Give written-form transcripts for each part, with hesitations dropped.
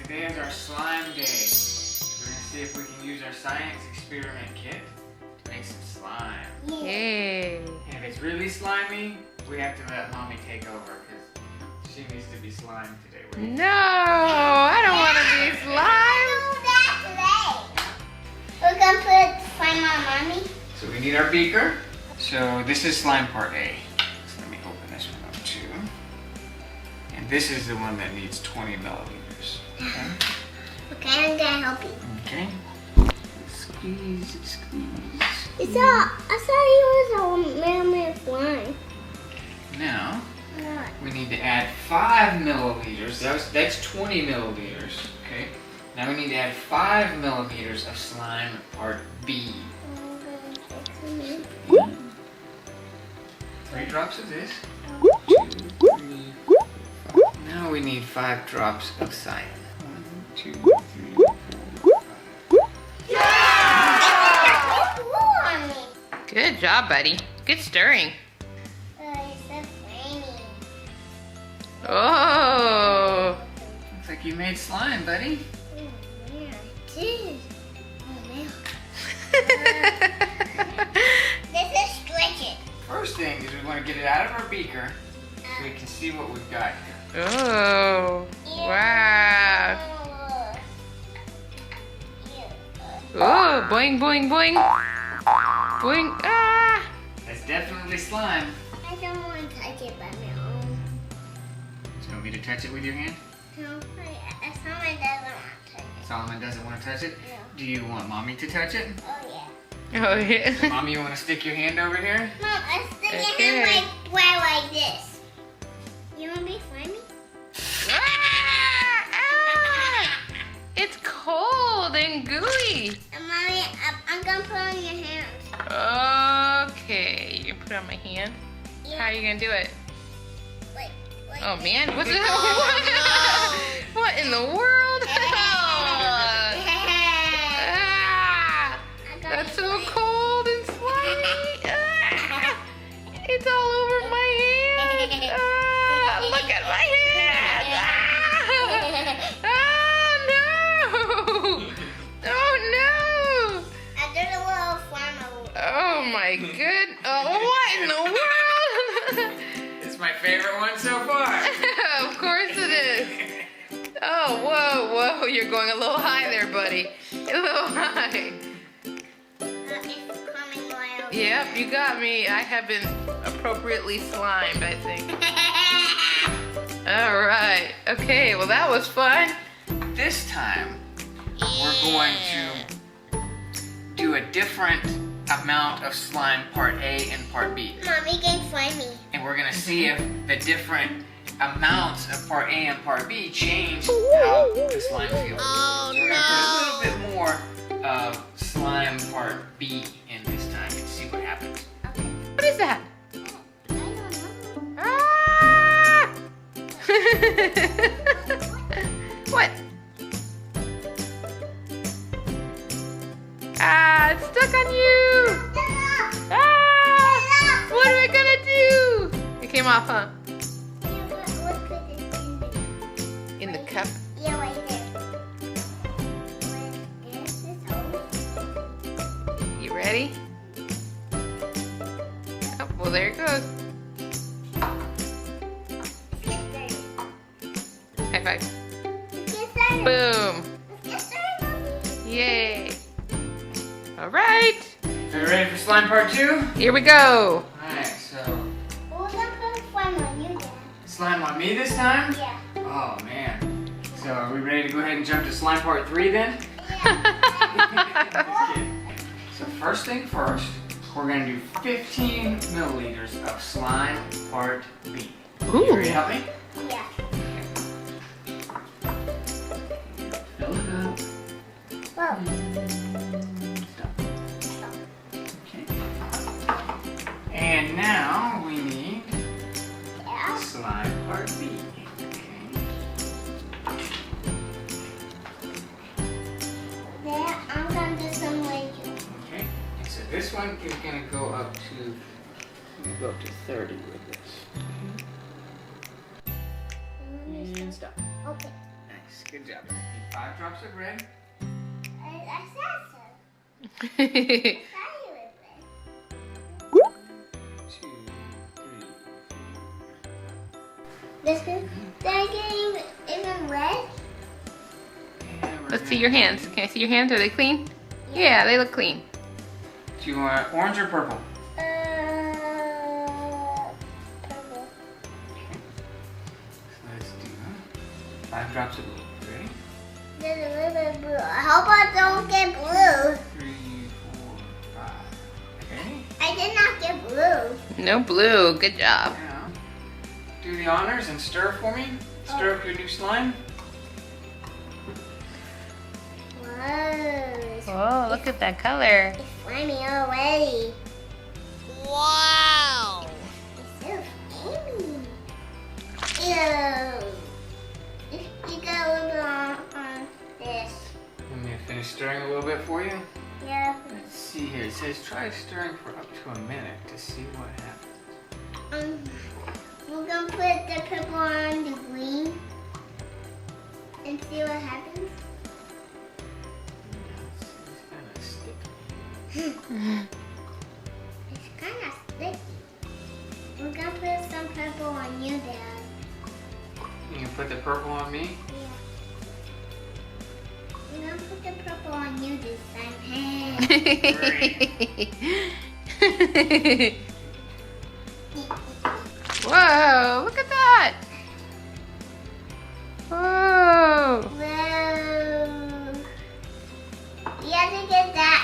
today is our slime day. We're gonna see if we can use our science experiment kit to make some slime. Yay! And if it's really slimy, we have to let Mommy take over because she needs to be slime today. No, I don't want to be slime. We're gonna put slime on Mommy. So we need our beaker. So this is slime part A. So let me open this one up too. And this is the one that needs 20 milliliters. Okay, Okay, I'm gonna help you. okay. Squeeze, squeeze. I thought he was a mermaid slime. Now, we need to add 5 milliliters. That's 20 milliliters. Okay. Now we need to add 5 milliliters of slime part B. 3 drops of this. 2, 3, 4. Now we need 5 drops of cyan. 1, 2, 3, 4, 5. Good job, buddy. Good stirring. Oh. Looks like you made slime, buddy. This is stretching. First thing is we want to get it out of our beaker so we can see what we've got here. Oh. Wow. Oh, boing, boing, boing. Boing. Ah. That's definitely slime. I don't want to touch it by my own. So you want me to touch it with your hand? No, someone doesn't want to touch it. Solomon doesn't want to touch it? No. Do you want Mommy to touch it? Oh yeah. Oh, yeah. Mommy, you want to stick your hand over here? Mom, I stick your Okay. hand like this. You want to be slimy? Ah, ah. It's cold and gooey. And Mommy, I'm going to put on your hands. Okay, you put it on my hand. Yeah. How are you gonna do it? Like Oh man, what's it? Oh, What in the world? Ah, that's so cold and slimy. Ah, it's all over my hand. Ah, look at my hand. Ah, oh no! Oh no! I did a little slime over. Oh my good. Oh, what in the world? It's my favorite one so far. Of course it is. Oh, whoa, whoa. You're going a little high there, buddy. A little high. It's coming wild. Yep, you got me. I have been appropriately slimed, I think. All right. Okay, well, that was fun. This time, we're going to do a different amount of slime part A and part B. Mommy getting slimy. And we're gonna see if the different amounts of part A and part B change how the slime feels. Oh, We're gonna put a little bit more of slime part B in this time and see what happens. What is that? I don't know. Ah! What? Ah, it's stuck on you! Ah! What are we gonna do? It came off, huh? What could this be? In the cup. Yeah, right there. This is You ready? Oh, well, there it goes. High five. Boom. Yay. All right. So you ready for slime part 2? Here we go. Alright, so We're gonna put slime on you, Dad. slime on me this time? Yeah. Oh man. So are we ready to go ahead and jump to slime part 3 then? So first thing first, we're gonna do 15 milliliters of slime part B. You ready to help me? Yeah. Fill it up. Whoa. Stop. Okay. And now we need Yeah. slime part B. There, I'm gonna do some later. Okay. And so this one is gonna go up to 30 with this. And stop. Okay. Nice. Good job. 5 drops of red. I said so. I thought you would win. 2, 3. This is they're getting even red. Let's see your hands. Can I see your hands? Are they clean? Yeah, they look clean. Do you want orange or purple? Purple. So let's do 5 drops of blue. Ready? There's a little bit of blue. I hope I don't get blue. 3, 4, 5. Okay. I did not get blue. No blue. Good job. Now, do the honors and stir for me. Stir up your new slime. Whoa. Oh, look at that color. It's slimy already. Wow. It's so slimy. Ew. You got a little bit on this. Let me finish stirring a little bit for you. Yeah. Let's see here. It says try stirring for up to a minute to see what happens. We're gonna put the purple on the green and see what happens. It's kind of sticky. It's kind of sticky. We're gonna put some purple on you, Dad. You can put the purple on me. Yeah. We're gonna put the purple on you this time. Whoa, look at that. Whoa. Whoa. You have to get that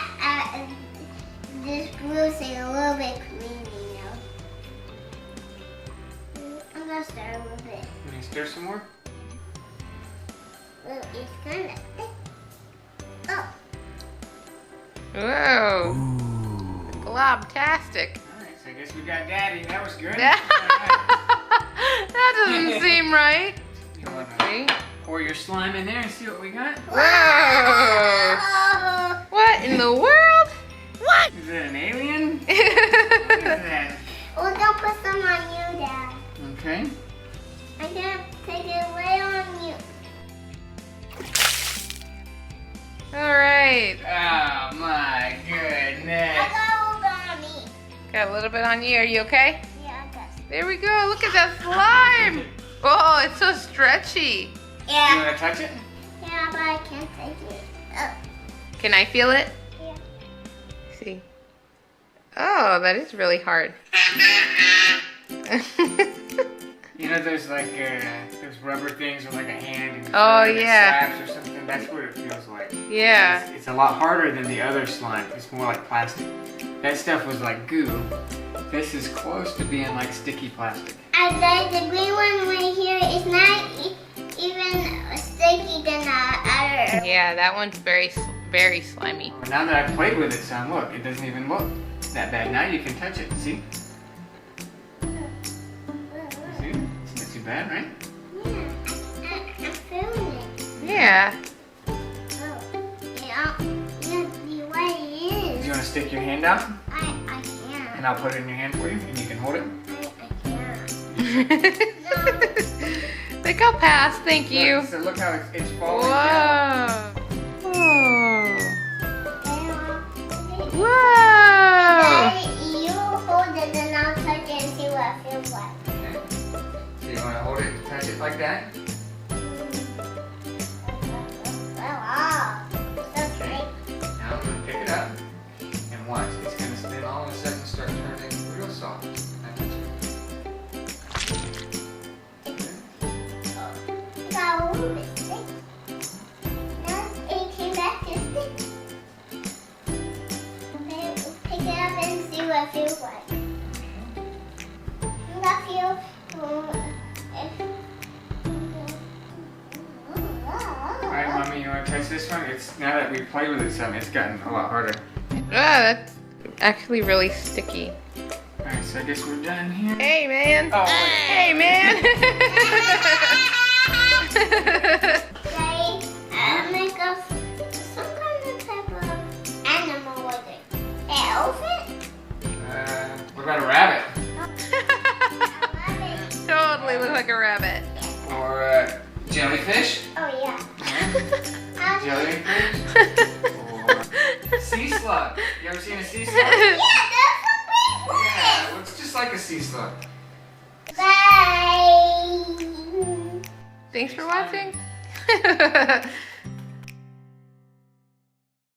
this blue thing a little bit clean, you know. I'm gonna start a little bit. Can you stir some more? Well, it's kind of thick. Oh. Whoa. Globtastic. Alright, so I guess we got Daddy. That was good. That doesn't seem right. You want See? to pour your slime in there and see what we got? Whoa. What in the world? What? Is it an alien? What is that? We're gonna put some on you, Dad. Okay. I'm gonna take it right on you. All right. Oh my goodness. I got a little bit on me. Got a little bit on you. Are you okay? Yeah, I got There we go. Look at that slime. Oh, it's so stretchy. You Yeah. want to touch it? Yeah, but I can't take it. Oh. Can I feel it? Yeah. See. Oh, that is really hard. You know, there's like those rubber things with like a hand and Oh, it yeah. slaps or something. That's what it feels like. Yeah. It's a lot harder than the other slime. It's more like plastic. That stuff was like goo. This is close to being like sticky plastic. I bet the green one right here is not even sticky than the other. Yeah, that one's very slimy. But now that I've played with it some, look, it doesn't even look that bad. Now you can touch it. See? See? It's not too bad, right? Yeah, I'm feeling it. Yeah. Oh, yeah, the way it Do is. you want to stick your hand out? I can't. And I'll put it in your hand for you, and you can hold it. I can't. Think I'll pass. Thank you. So look how it's falling down. Whoa. Whoa. Daddy, you hold it and I'll touch it and see what it feels like. Okay. So you want to hold it and touch it like that? Wow. So Okay. Now I'm going to pick it up and watch. It's going to spin all of a sudden start turning real soft. got a little bit thick. Now it came back to thick. Okay, pick it up and see what it feels like. That feels. Alright, Mommy, you want to touch this one? It's now that we played with it some, it's gotten a lot harder. That's actually really sticky. Alright, so I guess we're done here. Hey, man. Oh, wait. Hey, man. They make up some kind of type of animal with it. An elephant? What about a rabbit? Totally look like a rabbit. Or jellyfish? Oh yeah. Yeah. Really? 4. Sea slug. You ever seen a sea slug? Yeah, that's a big one. Yeah, it looks just like a sea slug. Bye. Thanks for watching.